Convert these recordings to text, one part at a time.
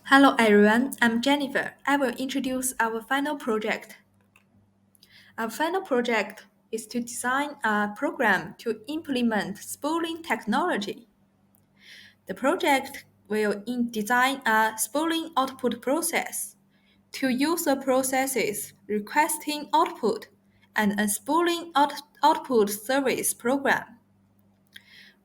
Hello everyone, I'm Jennifer. I will introduce our final project. Our final project is to design a program to implement spooling technology. The project will design a spooling output process, two user processes requesting output, and a spooling output service program.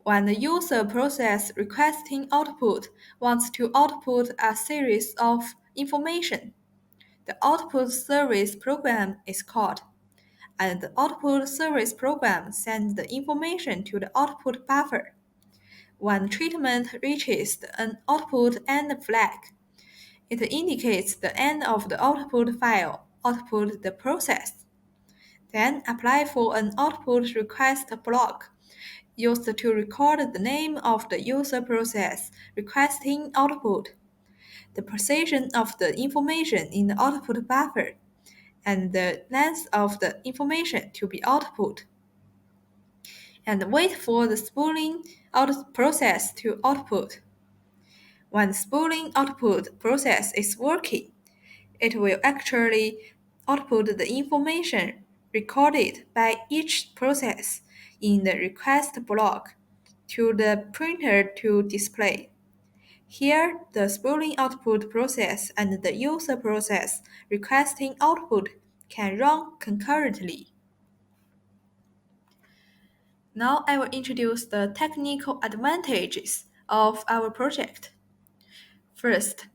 When the user process requesting output wants to output a series of information, the output service program is called, and the output service program sends the information to the output buffer. When treatment reaches an output end flag, it indicates the end of the output file, output the process. Then apply for an output request block used to record the name of the user process requesting output, the position of the information in the output buffer, and the length of the information to be output, and wait for the spooling process to output. When the spooling output process is working, it will actually output the information recorded by each process in the request block to the printer to display. Here, the spooling output process and the user process requesting output can run concurrently. Now I will introduce the technical advantages of our project. First,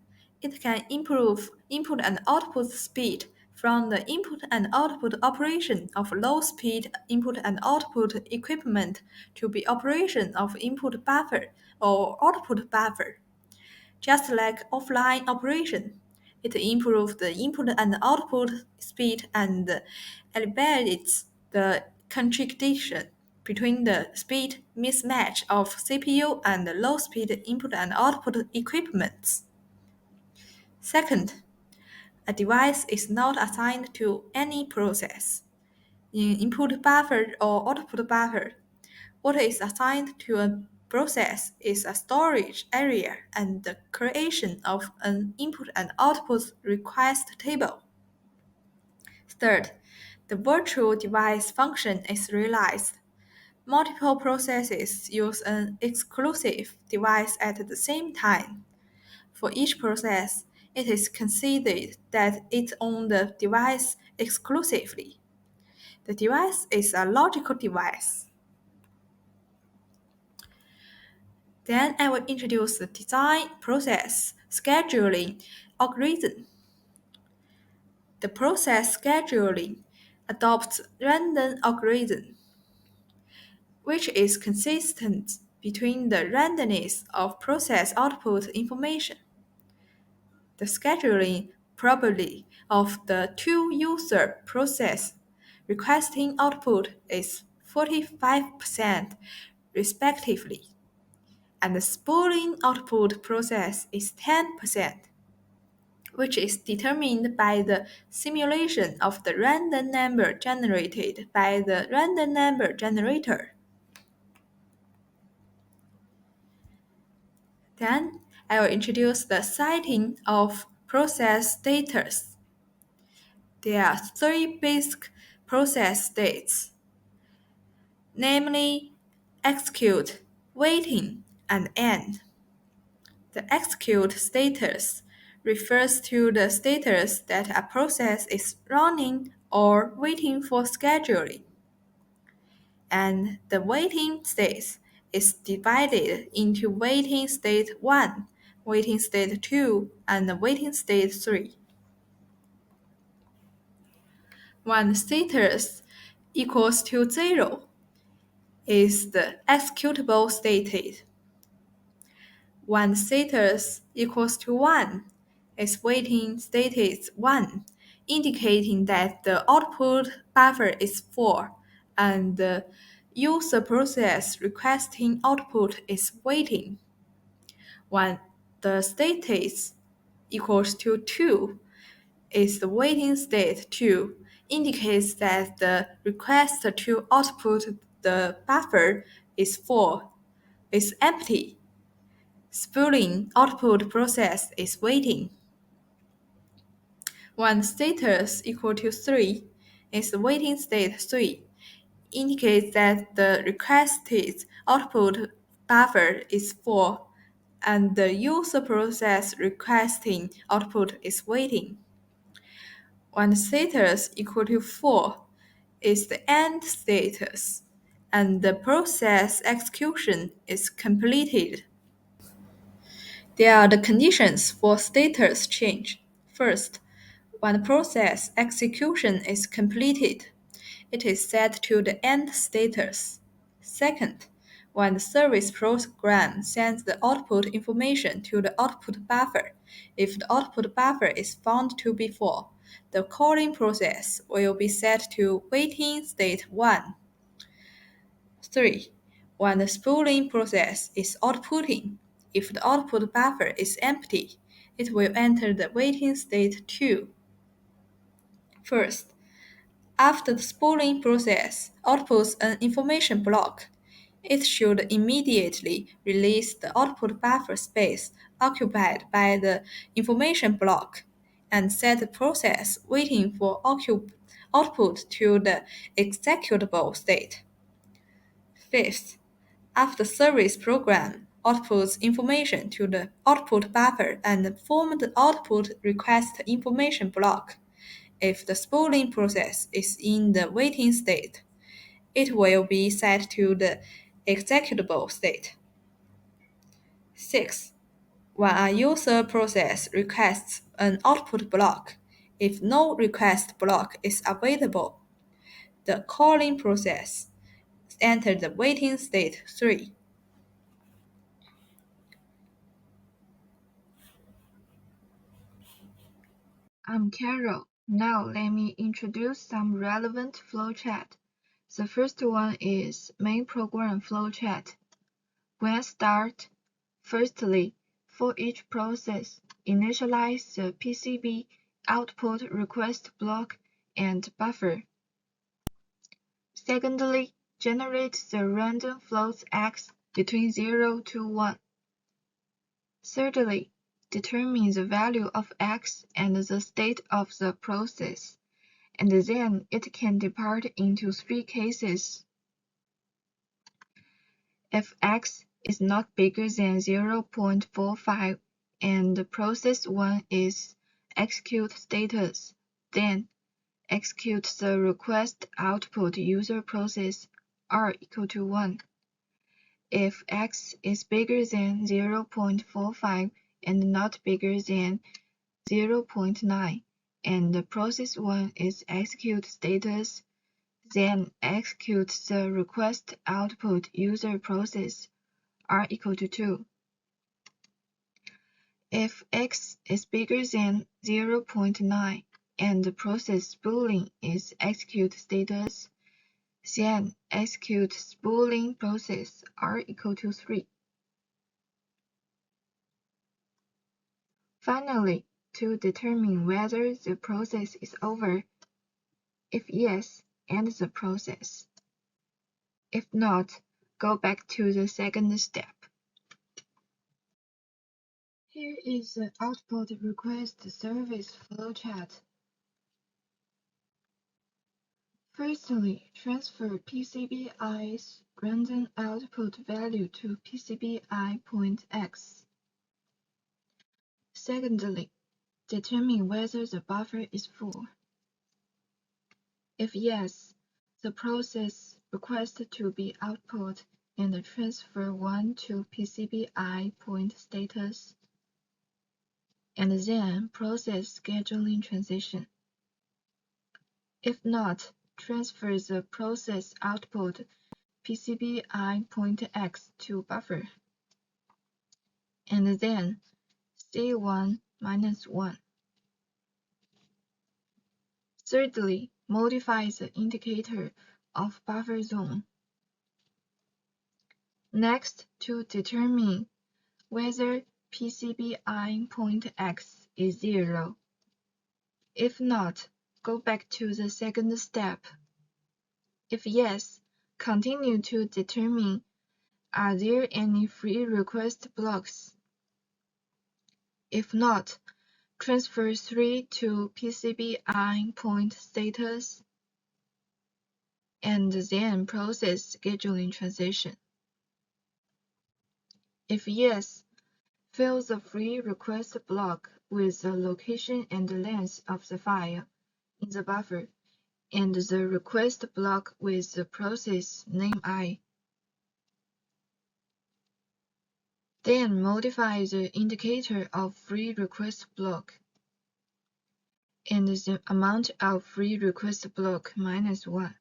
it can improve input and output speed from the input and output operation of low-speed input and output equipment to the operation of input buffer or output buffer. Just like offline operation, it improves the input and output speed and alleviates the contradiction between the speed mismatch of CPU and low-speed input and output equipments. Second, a device is not assigned to any process. In input buffer or output buffer, what is assigned to a process is a storage area and the creation of an input and output request table. Third, the virtual device function is realized. Multiple processes use an exclusive device at the same time. For each process, it is considered that it owns the device exclusively. The device is a logical device. Then I will introduce the design process scheduling algorithm. The process scheduling adopts random algorithm, which is consistent between the randomness of process output information. The scheduling probability of the two user process requesting output is 45% respectively, and the spooling output process is 10%, which is determined by the simulation of the random number generated by the random number generator. Then I will introduce the setting of process status. There are three basic process states, namely execute, waiting, and end. The execute status refers to the status that a process is running or waiting for scheduling. And the waiting state is divided into waiting state 1, waiting state 2, and waiting state 3. When status equals to 0 is the executable state. When status equals to 1 is waiting status 1, indicating that the output buffer is full and the user process requesting output is waiting. When the status equals to 2 is the waiting state 2, indicates that the request to output the buffer is full, is empty. Spooling output process is waiting. When status equal to 3 is the waiting state 3, indicates that the requested output buffer is full and the user process requesting output is waiting. When status equal to 4 is the end status and the process execution is completed. There are the conditions for status change. First, when the process execution is completed, it is set to the end status. Second, when the service program sends the output information to the output buffer, if the output buffer is found to be full, the calling process will be set to waiting state 1. 3. When the spooling process is outputting, if the output buffer is empty, it will enter the waiting state 2. First, after the spooling process outputs an information block, it should immediately release the output buffer space occupied by the information block and set the process waiting for output to the executable state. Fifth, after service program outputs information to the output buffer and form the output request information block, if the spooling process is in the waiting state, it will be set to the executable state. 6. When a user process requests an output block, if no request block is available, the calling process enters the waiting state 3. I'm Carol. Now let me introduce some relevant flowchart. The first one is main program flowchart. When I start, firstly, for each process, initialize the PCB output request block and buffer. Secondly, generate the random floats X between 0 to 1. Thirdly, determine the value of X and the state of the process, and then it can depart into 3 cases. If X is not bigger than 0.45 and process 1 is execute status, then execute the request output user process R equal to 1. If X is bigger than 0.45 and not bigger than 0.9 and the process 1 is execute status, then execute the request output user process R equal to 2. If X is bigger than 0.9 and the process spooling is execute status, then execute spooling process R equal to 3. Finally, to determine whether the process is over, if yes, end the process. If not, go back to the second step. Here is the output request service flowchart. Firstly, transfer PCBI's random output value to PCBI point X. Secondly, determine whether the buffer is full. If yes, the process requests to be output and transfer 1 to PCBI point status, and then process scheduling transition. If not, transfer the process output PCBI point X to buffer, and then C1 minus 1. Thirdly, modify the indicator of buffer zone. Next, to determine whether PCBI point X is 0. If not, go back to the second step. If yes, continue to determine are there any free request blocks If not, transfer 3 to PCB endpoint status, and then process scheduling transition. If yes, fill the free request block with the location and length of the file in the buffer, and the request block with the process name I. Then modify the indicator of free request block and the amount of free request block -1.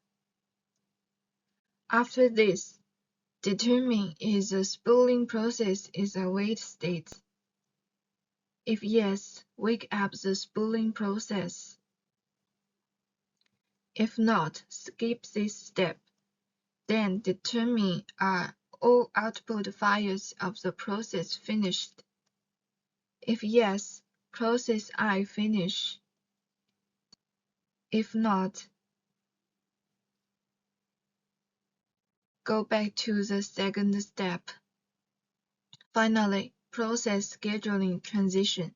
After this, determine if the spooling process is await state. If yes, wake up the spooling process. If not, skip this step. Then determine are all output files of the process finished. If yes, process I finish. If not, go back to the second step. Finally, process scheduling transition.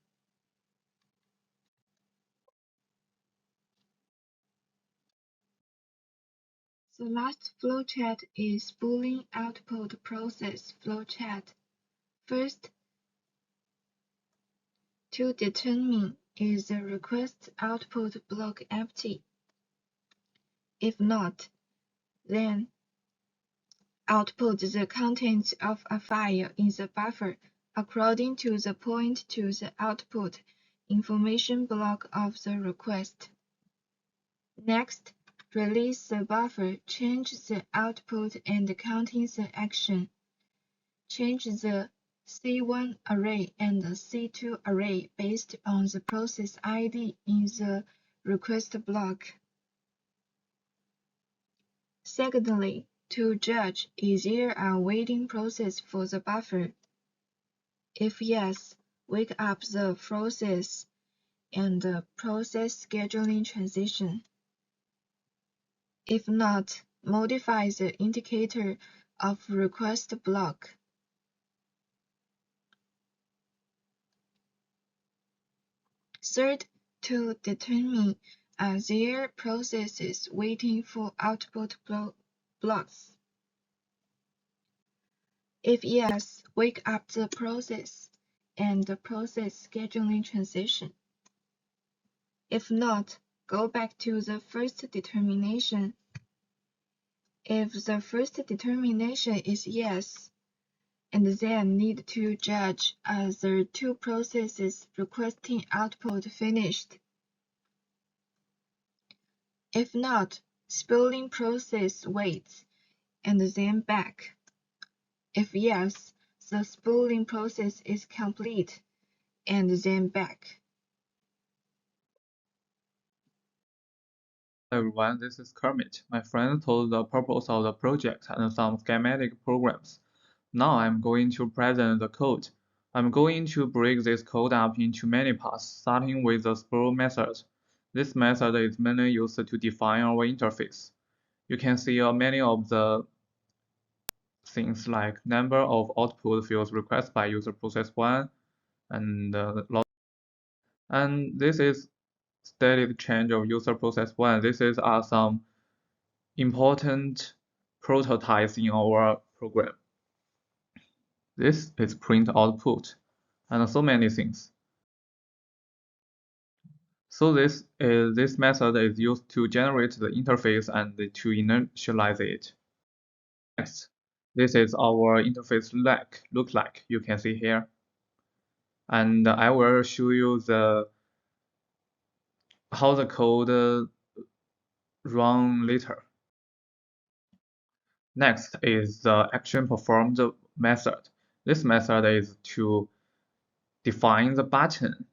The last flowchart is spooling output process flowchart. First, to determine is the request output block empty. If not, then output the contents of a file in the buffer according to the point to the output information block of the request. Next, release the buffer, change the output and contents action. Change the C1 array and the C2 array based on the process ID in the request block. Secondly, to judge is there a waiting process for the buffer. If yes, wake up the process and process scheduling transition. If not, modify the indicator of request block. Third, to determine are there processes waiting for output blocks. If yes, wake up the process and the process scheduling transition. If not, go back to the first determination. If the first determination is yes, and then need to judge are the two processes requesting output finished. If not, spooling process waits, and then back. If yes, the spooling process is complete, and then back. Everyone, this is Kermit. My friend told the purpose of the project and some schematic programs. Now I'm going to present the code. I'm going to break this code up into many parts, starting with the spool method. This method is mainly used to define our interface. You can see many of the things like number of output fields requested by user process 1 and this is stated change of user process 1. This is some important prototypes in our program. This is print output and so many things. So this method is used to generate the interface and to initialize it. Next, this is our interface look like. You can see here, and I will show you how the code run later. Next is the action performed method. This method is to define the button.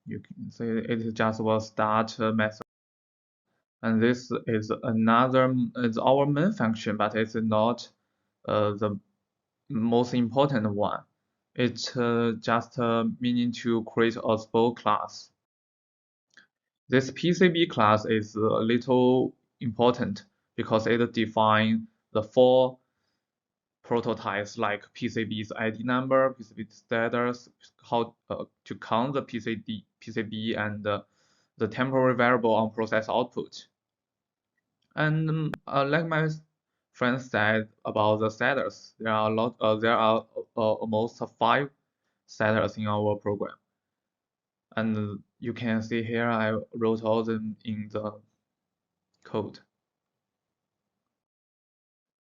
You can see it is just a start method. And this is our main function, but it's not the most important one. It's just meaning to create a spool class. This PCB class is a little important because it defines the 4 prototypes like PCB's ID number, PCB status, how to count the PCB and the temporary variable on process output. And like my friend said about the setters, there are almost 5 setters in our program. And you can see here I wrote all them in the code.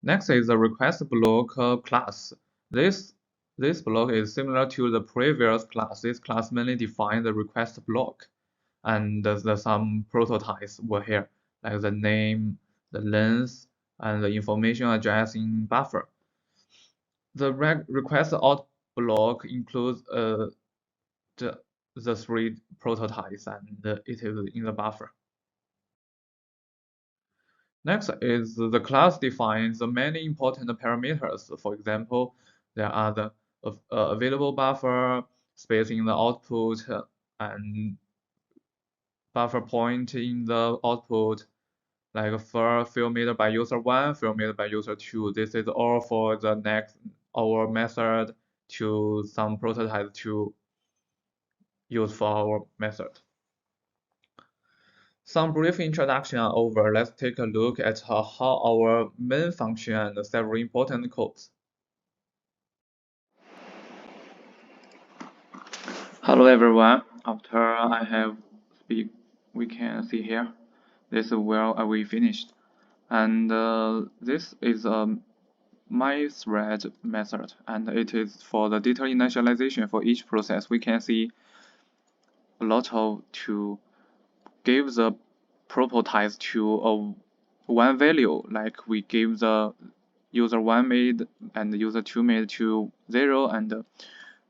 Next is the request block class. This block is similar to the previous class. This class mainly defines the request block, and some prototypes were here, like the name, the length, and the information addressing buffer. The request out block includes the 3 prototypes, and it is in the buffer. Next is the class defines the many important parameters. For example, there are the available buffer, space in the output, and buffer point in the output, like for field meter by user 1, field meter by user 2. This is all for the next our method to some prototype to use for our method. Some brief introduction are over. Let's take a look at how our main function and several important codes. Hello everyone. After I have speak, we can see here. This is where we finished, and this is my thread method, and it is for the data initialization for each process. We can see a lot of to give the prototypes to one value, like we give the user 1 made and user 2 made to 0, and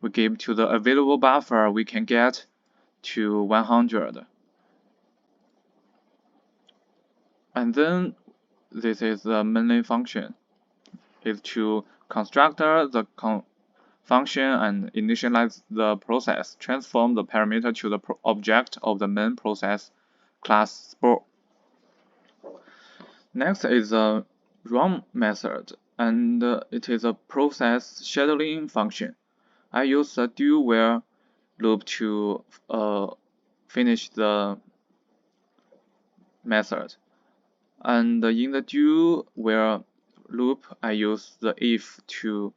we give to the available buffer we can get to 100. And then this is the main function, is to construct the function and initialize the process, transform the parameter to the object of the main process class spool. Next is a run method, and it is a process scheduling function. I use a do while loop to finish the method, and in the do while loop I use the if to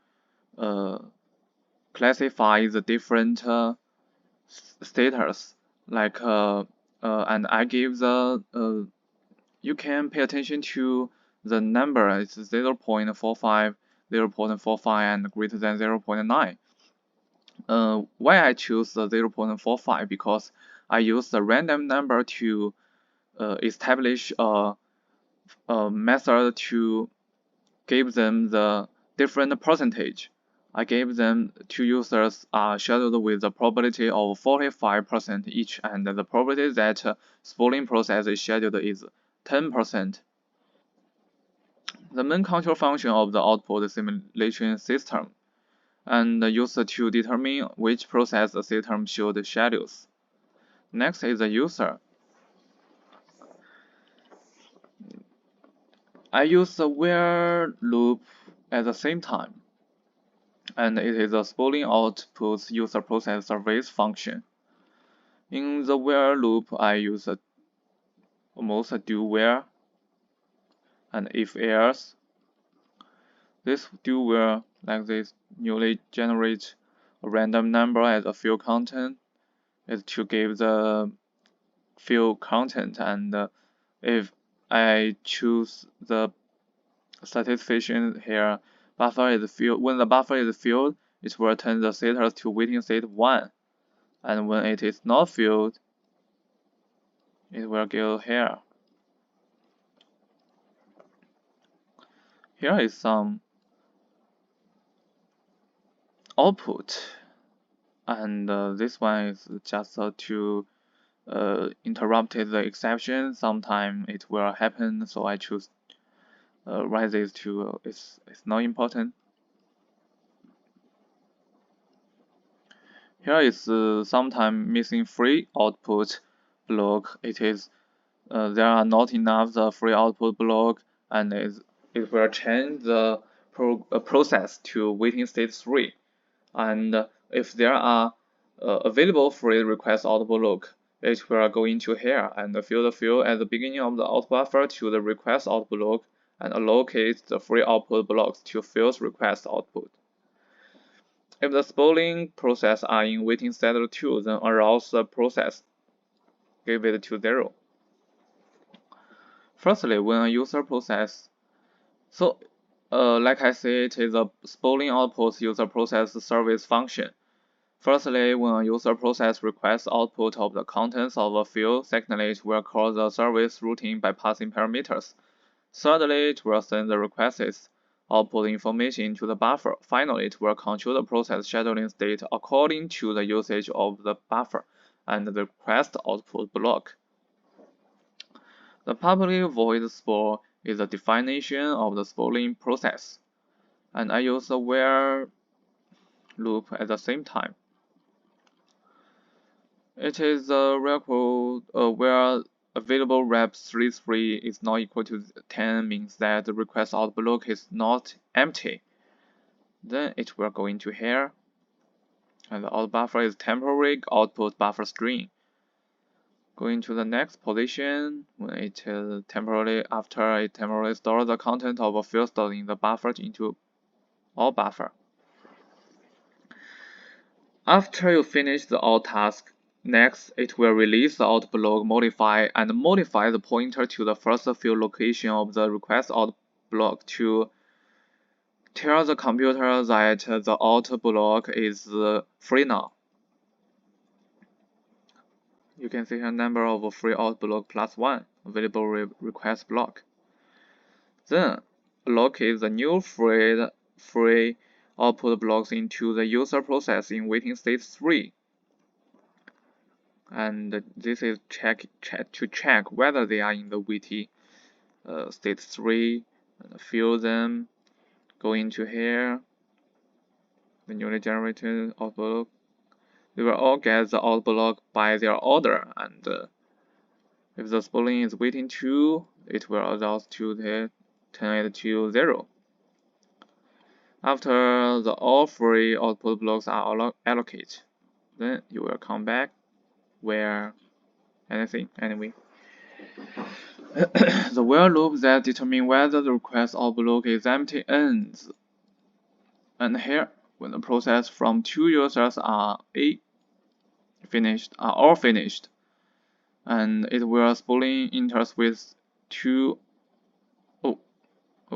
classify the different status, like and I give the you can pay attention to the number. It's 0.45, 0.45, and greater than 0.9. Why I choose the 0.45? Because I use the random number to establish a method to give them the different percentage. I gave them two users are scheduled with a probability of 45% each, and the probability that spooling process is scheduled is 10%. The main control function of the output simulation system, and used to determine which process the system should schedule. Next is the user. I use the where loop at the same time, and it is a spooling outputs user process service function. In the where loop, I use almost a do where and if else. This do where, like this, newly generate a random number as a field content is to give the field content, and if I choose the satisfaction here, buffer is filled. When the buffer is filled, it will turn the status to waiting state 1, and when it is not filled, it will go here. Here is some output, and this one is just to interrupt the exception. Sometime it will happen, so I choose write this to it's not important. Here is sometime missing free output block. It is there are not enough the free output block, and it will change the process to waiting state 3, and if there are available free request output block, it will go into here and fill the field at the beginning of the output buffer to the request output block and allocate the free output blocks to field request output. If the spooling process are in waiting state 2, then arouse the process, give it to 0. Firstly, when a user process, like I said, it is a spooling output user process service function. Firstly, when a user process requests output of the contents of a field, secondly, it will call the service routine by passing parameters. Thirdly, it will send the requested output information to the buffer. Finally, it will control the process scheduling state according to the usage of the buffer and the request output block. The public void spool is a definition of the spooling process, and I use a where loop at the same time. It is a record where available rep 33 is not equal to 10 means that the request output block is not empty. Then it will go into here, and the out buffer is temporary output buffer string. Going to the next position when it is temporarily after it temporarily stores the content of a field stored in the buffer into all buffer. After you finish the out task, next it will release the out block modify the pointer to the first field location of the request out block to tell the computer that the out block is free now. You can see here number of free out block plus 1 available request block. Then allocate the new free output blocks into the user process in waiting state 3. And this is to check whether they are in the waiting state 3, and fill them, go into here, the newly generated out block. They will all get the out block by their order, and if the spooling is waiting 2, it will adjust to turn it to 0. After all free output blocks are allocated, then you will come back where anyway. The while loop that determines whether the request output block is empty ends. And here, when the process from 2 users are all finished, and it will spooling enters with 2.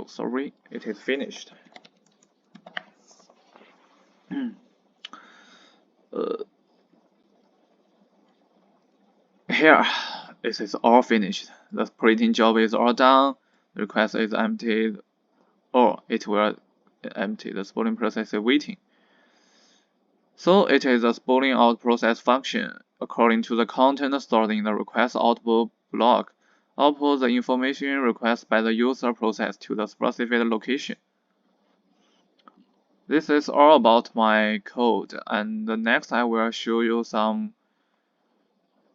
Sorry, it is finished. Here, it is all finished. The printing job is all done. The request is emptied, or it will empty. The spooling process is waiting. So it is a spooling out process function. According to the content stored in the request output block, output the information requested by the user process to the specified location. This is all about my code, and next I will show you some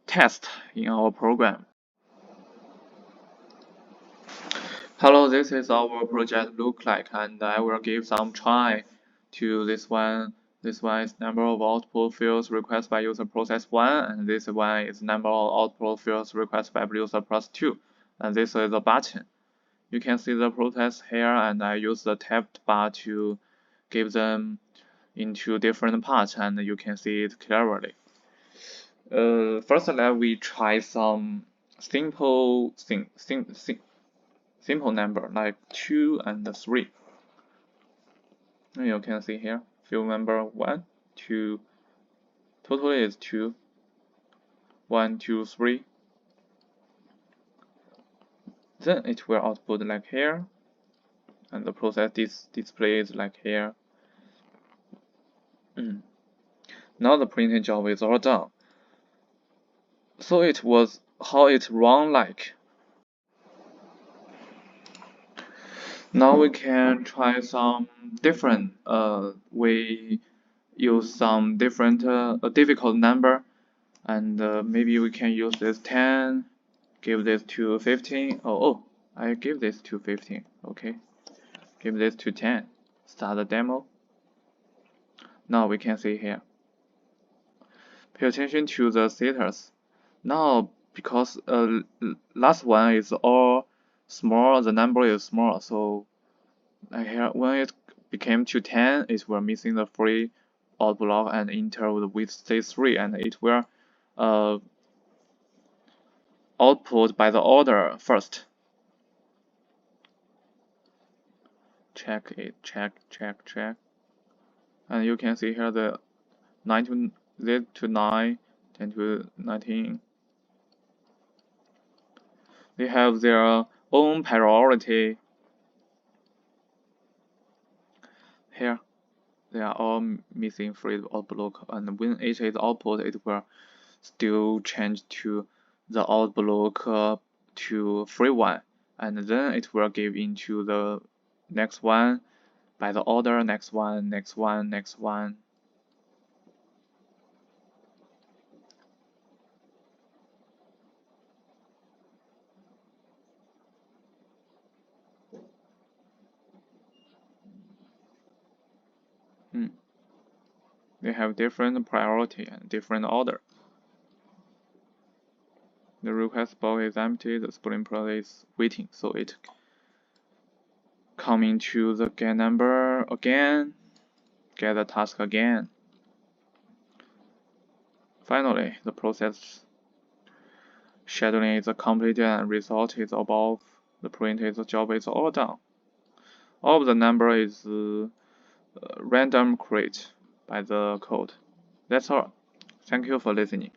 tests in our program. Hello, this is our project look like, and I will give some try to this one. This one is number of output fields requested by user process 1, and this one is number of output fields requested by user process 2, and this is a button. You can see the process here, and I use the tabbed bar to give them into different parts, and you can see it clearly. First, let we try some simple number like 2 and 3. You can see here, field number 1, 2, totally is 2, 1, 2, 3. Then it will output like here, and the process displays like here. Now the printing job is all done. So it was how it run like. Now we can try some different we use some different difficult number, and maybe we can use this 10, give this to 15. I give this to 15. Okay, Give this to 10. Start the demo. Now we can see here. Pay attention to the status. Now, because last one is all small, the number is small, so here when it became to 10, it will missing the free out block and enter with C3, and it will output by the order first. Check it, check, and you can see here the 9 to Z to 9, 10 to 19. They have their own priority. Here, they are all missing free out block, and when it is output, it will still change to the out block to free one, and then it will give into the next one by the order, next one, next one, next one. They have different priority and different order. The request box is empty, the spooling process is waiting, so it come into the get number again, get the task again. Finally, the process scheduling is completed and result is above. The print is the job is all done. All of the number is random create by the code. That's all. Thank you for listening.